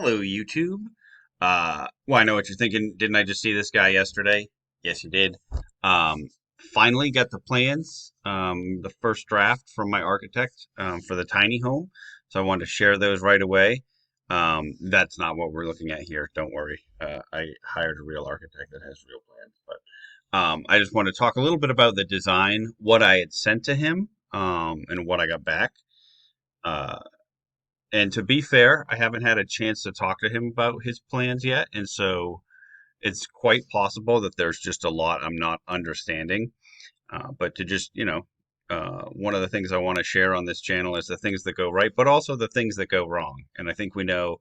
Hello, YouTube. Well, I know what you're thinking. Didn't I just see this guy yesterday? Yes, you did. Um, Finally got the plans, the first draft from my architect for the tiny home. So I wanted to share those right away. That's not what we're looking at here. Don't worry. I hired a real architect that has real plans. But I just want to talk a little bit about the design, what I had sent to him, and what I got back. Uh, and to be fair, I haven't had a chance to talk to him about his plans yet, and so it's quite possible that there's just a lot I'm not understanding. But to just, one of the things I want to share on this channel is the things that go right, but also the things that go wrong. And I think we know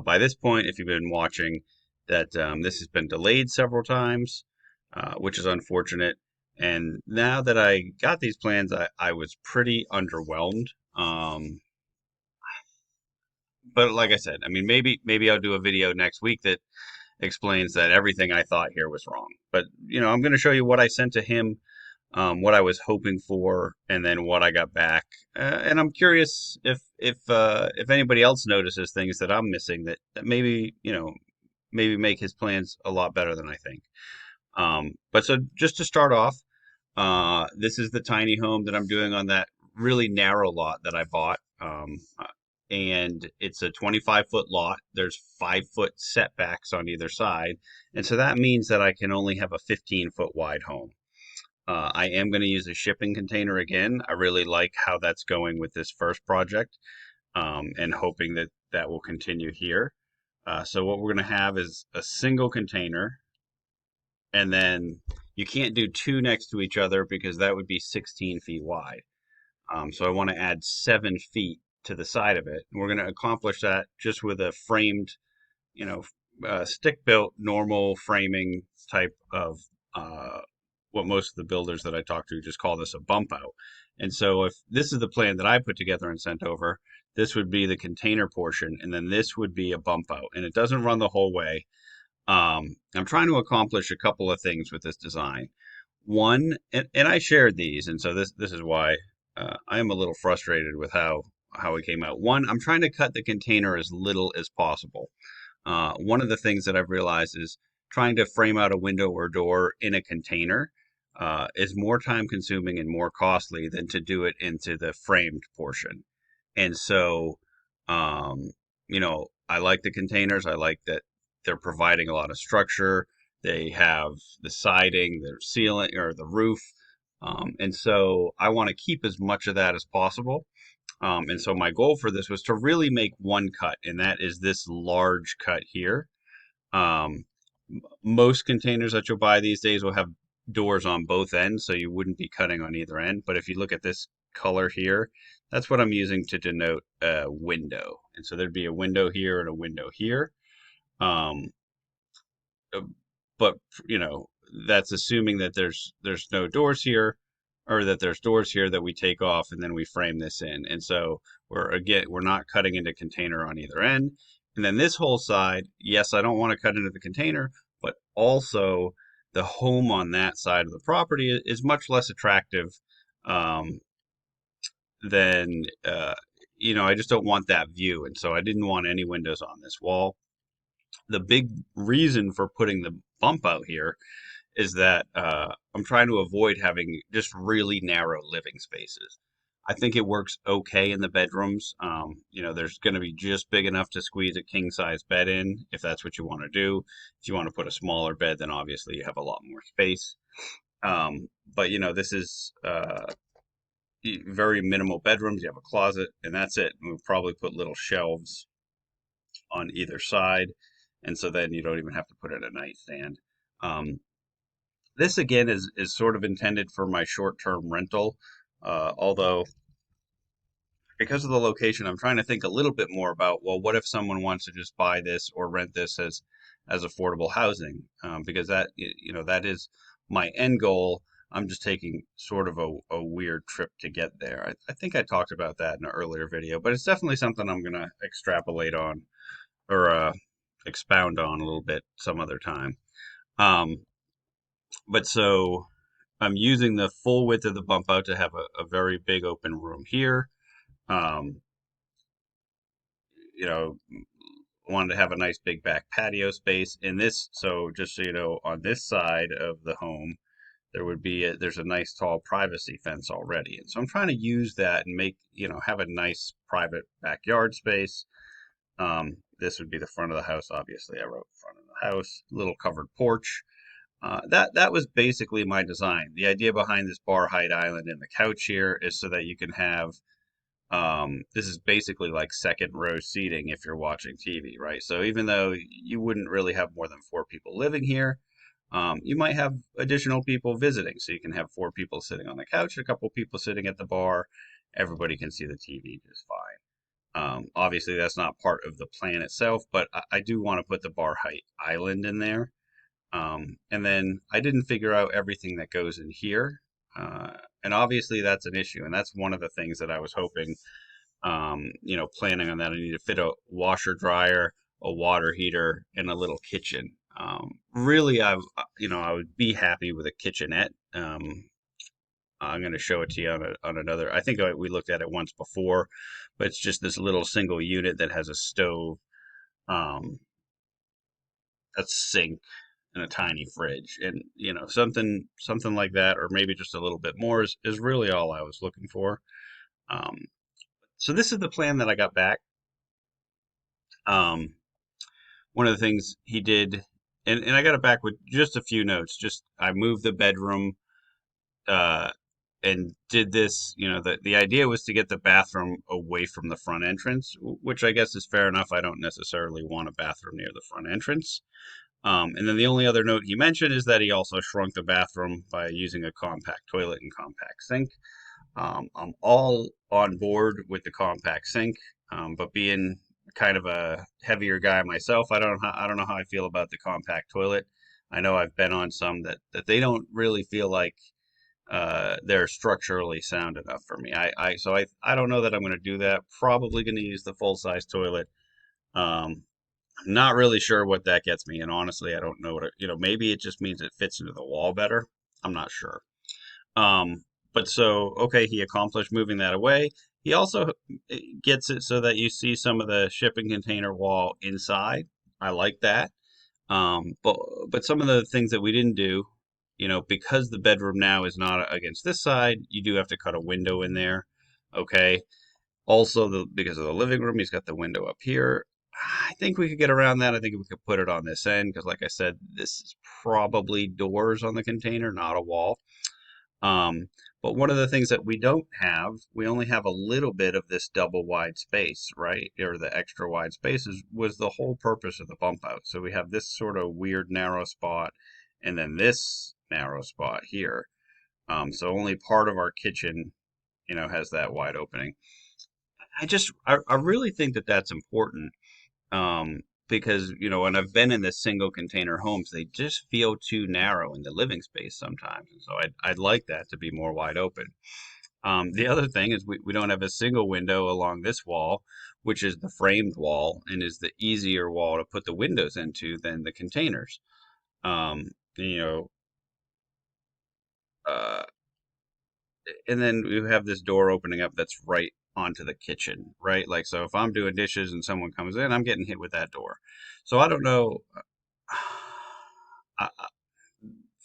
by this point, if you've been watching, that this has been delayed several times, which is unfortunate. And now that I got these plans, I was pretty underwhelmed. But like I said, I mean, maybe I'll do a video next week that explains that everything I thought here was wrong. But I'm going to show you what I sent to him, what I was hoping for, and then what I got back. And I'm curious if anybody else notices things that I'm missing that maybe maybe make his plans a lot better than I think. But so just to start off, this is the tiny home that I'm doing on that really narrow lot that I bought. And it's a 25-foot lot. There's 5-foot setbacks on either side. And so that means that I can only have a 15-foot wide home. I am going to use a shipping container again. I really like how that's going with this first project, and hoping that that will continue here. So what we're going to have is a single container, and then you can't do two next to each other because that would be 16 feet wide. So I want to add 7 feet to the side of it. And we're going to accomplish that just with a framed, you know, stick-built normal framing type of what most of the builders that I talk to just call this a bump out. And so if this is the plan that I put together and sent over, this would be the container portion, and then this would be a bump out. And it doesn't run the whole way. I'm trying to accomplish a couple of things with this design. One, and I shared these, and so this is why I am a little frustrated with how it came out. One, I'm trying to cut the container as little as possible. One of the things that I've realized is trying to frame out a window or door in a container is more time consuming and more costly than to do it into the framed portion. And so, um, I like the containers. I like that they're providing a lot of structure. They have the siding, the ceiling, or the roof. And so I want to keep as much of that as possible. And so my goal for this was to really make one cut, and that is this large cut here. Um, Most containers that you'll buy these days will have doors on both ends, so you wouldn't be cutting on either end. But if you look at this color here, that's what I'm using to denote a window. And so there'd be a window here and a window here. Um, uh, but that's assuming that there's no doors here, or that there's doors here that we take off and then we frame this in. And so we're not cutting into container on either end. And then this whole side, yes, I don't want to cut into the container, but also the home on that side of the property is much less attractive, um, than I just don't want that view. And so I didn't want any windows on this wall. The big reason for putting the bump out here is that I'm trying to avoid having just really narrow living spaces. I think it works okay in the bedrooms. There's going to be just big enough to squeeze a king size bed in if that's what you want to do. If you want to put a smaller bed, then obviously you have a lot more space. But this is very minimal bedrooms. You have a closet, and that's it. We'll probably put little shelves on either side, and so then you don't even have to put in a nightstand. Um, this again is sort of intended for my short-term rental, although because of the location, I'm trying to think a little bit more about, well, what if someone wants to just buy this or rent this as affordable housing? Because that is my end goal. I'm just taking sort of a weird trip to get there. I think I talked about that in an earlier video, but it's definitely something I'm going to extrapolate on, or expound on a little bit some other time. Um, but so I'm using the full width of the bump out to have a very big open room here. Um, you know, wanted to have a nice big back patio space in this. So just so you know, on this side of the home, there's a nice tall privacy fence already. And so I'm trying to use that and make, have a nice private backyard space. This would be the front of the house. Obviously, I wrote front of the house, little covered porch. That was basically my design. The idea behind this bar height island and the couch here is so that you can have this is basically like second row seating if you're watching TV, right? So even though you wouldn't really have more than four people living here, you might have additional people visiting. So you can have four people sitting on the couch, a couple people sitting at the bar. Everybody can see the TV just fine. Obviously, that's not part of the plan itself, but I do want to put the bar height island in there. And then I didn't figure out everything that goes in here. And obviously, that's an issue. And that's one of the things that I was hoping, planning on that. I need to fit a washer dryer, a water heater, and a little kitchen. Really, I would be happy with a kitchenette. I'm going to show it to you on another. I think we looked at it once before, but it's just this little single unit that has a stove, um, a sink, and a tiny fridge, and something like that, or maybe just a little bit more is really all I was looking for. Um, so this is the plan that I got back. Um, One of the things he did, and I got it back with just a few notes. Just I moved the bedroom uh, and did this. The idea was to get the bathroom away from the front entrance, which I guess is fair enough. I don't necessarily want a bathroom near the front entrance. And then the only other note he mentioned is that he also shrunk the bathroom by using a compact toilet and compact sink. I'm all on board with the compact sink, but being kind of a heavier guy myself, I don't know how I feel about the compact toilet. I know I've been on some that they don't really feel like they're structurally sound enough for me. I don't know that I'm going to do that. Probably going to use the full size toilet. Um, I'm not really sure what that gets me, and honestly, I don't know maybe it just means it fits into the wall better. I'm not sure. Um, but so, okay, he accomplished moving that away. He also gets it so that you see some of the shipping container wall inside. I like that. But some of the things that we didn't do, because the bedroom now is not against this side, you do have to cut a window in there. Okay. Also, because of the living room, he's got the window up here. I think we could get around that. I think we could put it on this end because, like I said, this is probably doors on the container, not a wall. Um, but one of the things that we don't have, we only have a little bit of this double wide space, right? Or the extra wide spaces was the whole purpose of the bump out. So we have this sort of weird narrow spot and then this narrow spot here. So only part of our kitchen, has that wide opening. I really think that that's important because when I've been in the single container homes, they just feel too narrow in the living space sometimes, and so I'd like that to be more wide open. The other thing is we don't have a single window along this wall, which is the framed wall and is the easier wall to put the windows into than the containers. Um, you know, uh, and then we have this door opening up that's right onto the kitchen, right? Like, so if I'm doing dishes and someone comes in, I'm getting hit with that door. So I don't know. I,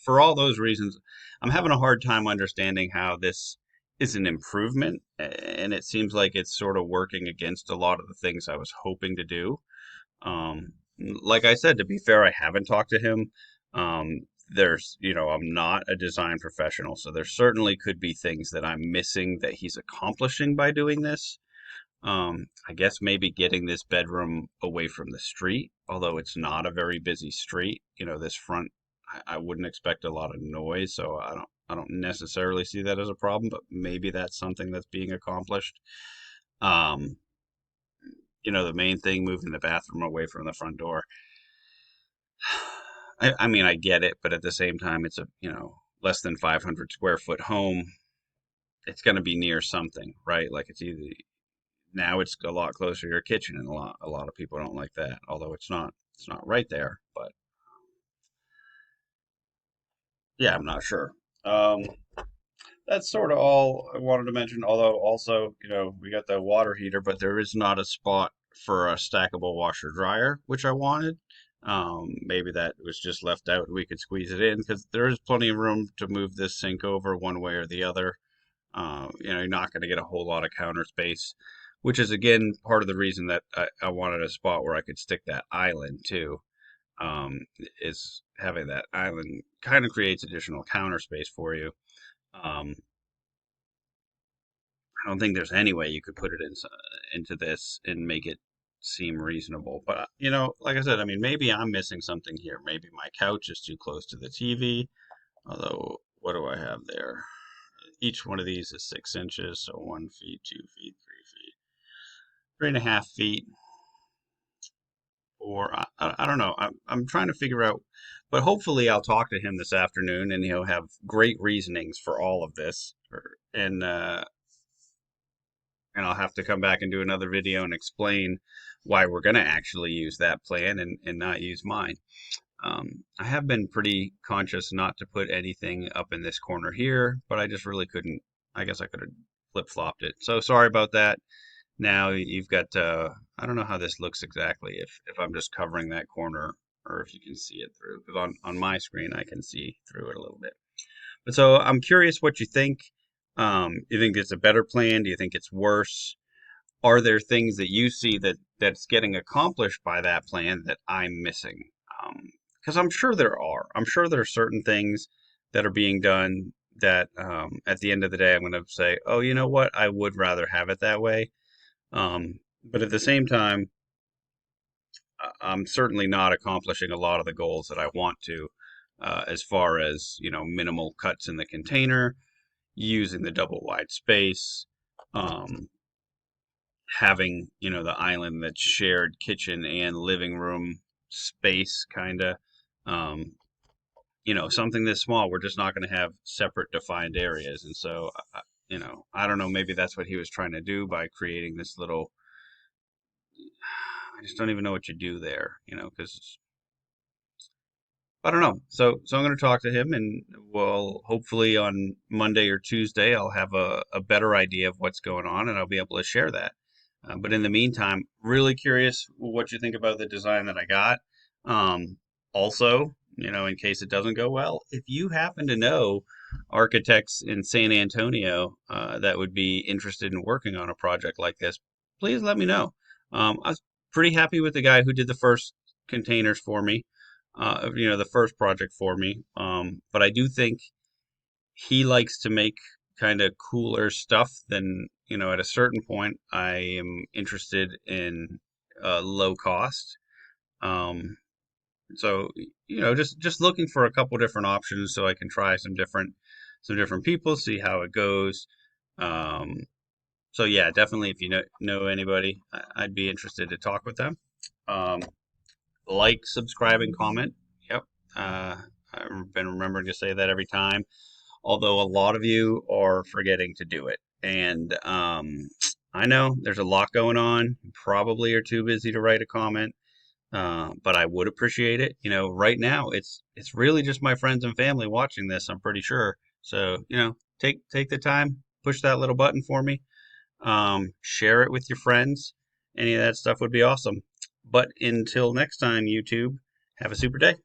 for all those reasons, I'm having a hard time understanding how this is an improvement. And it seems like it's sort of working against a lot of the things I was hoping to do. Like I said, to be fair, I haven't talked to him. I'm not a design professional, so there certainly could be things that I'm missing that he's accomplishing by doing this. I guess maybe getting this bedroom away from the street, although it's not a very busy street. This front, I wouldn't expect a lot of noise, so I don't necessarily see that as a problem, but maybe that's something that's being accomplished. Um, the main thing, moving the bathroom away from the front door. I mean, I get it, but at the same time, it's a, less than 500 square foot home. It's going to be near something, right? Like it's either now it's a lot closer to your kitchen, and a lot of people don't like that. Although it's not right there, but yeah, I'm not sure. Um, that's sort of all I wanted to mention. Although also, we got the water heater, but there is not a spot for a stackable washer dryer, which I wanted. Maybe that was just left out and we could squeeze it in because there is plenty of room to move this sink over one way or the other. You're not going to get a whole lot of counter space, which is again part of the reason that I wanted a spot where I could stick that island too. Is having that island kind of creates additional counter space for you. Um, I don't think there's any way you could put it into this and make it seem reasonable. But like I said, I mean, maybe I'm missing something here. Maybe my couch is too close to the TV. Although, what do I have there? Each one of these is 6 inches, so 1 feet, 2 feet, 3 feet, 3.5 feet. Or I don't know. I'm trying to figure out, but hopefully I'll talk to him this afternoon and he'll have great reasonings for all of this. And I'll have to come back and do another video and explain why we're going to actually use that plan and not use mine. I have been pretty conscious not to put anything up in this corner here, but I just really couldn't. I guess I could have flip-flopped it. So sorry about that. Now you've got, I don't know how this looks exactly, if I'm just covering that corner or if you can see it through. Because on my screen, I can see through it a little bit. But so I'm curious what you think. You think it's a better plan? Do you think it's worse? Are there things that you see that's getting accomplished by that plan that I'm missing? Because I'm sure there are. I'm sure there are certain things that are being done that at the end of the day, I'm going to say, oh, you know what? I would rather have it that way. But at the same time, I'm certainly not accomplishing a lot of the goals that I want to, as far as, minimal cuts in the container, using the double wide space, um, having, the island that's shared kitchen and living room space, kind of. Um, something this small, we're just not going to have separate defined areas. And so, I don't know, maybe that's what he was trying to do by creating this little, I just don't even know what you do there, because I don't know. So I'm going to talk to him, and we'll hopefully on Monday or Tuesday I'll have a better idea of what's going on, and I'll be able to share that. But in the meantime, really curious what you think about the design that I got. Also, in case it doesn't go well, if you happen to know architects in San Antonio that would be interested in working on a project like this, please let me know. I was pretty happy with the guy who did the first containers for me, the first project for me. But I do think he likes to make kind of cooler stuff than, at a certain point, I am interested in low cost. Um, so, just looking for a couple different options so I can try some different people, see how it goes. Um, so yeah, definitely if you know anybody, I'd be interested to talk with them. Um, like, subscribe, and comment. Yep. I've been remembering to say that every time, although a lot of you are forgetting to do it. And I know there's a lot going on. You probably are too busy to write a comment, but I would appreciate it. Right now it's really just my friends and family watching this. I'm pretty sure. So take the time, push that little button for me. Share it with your friends. Any of that stuff would be awesome. But until next time, YouTube, have a super day.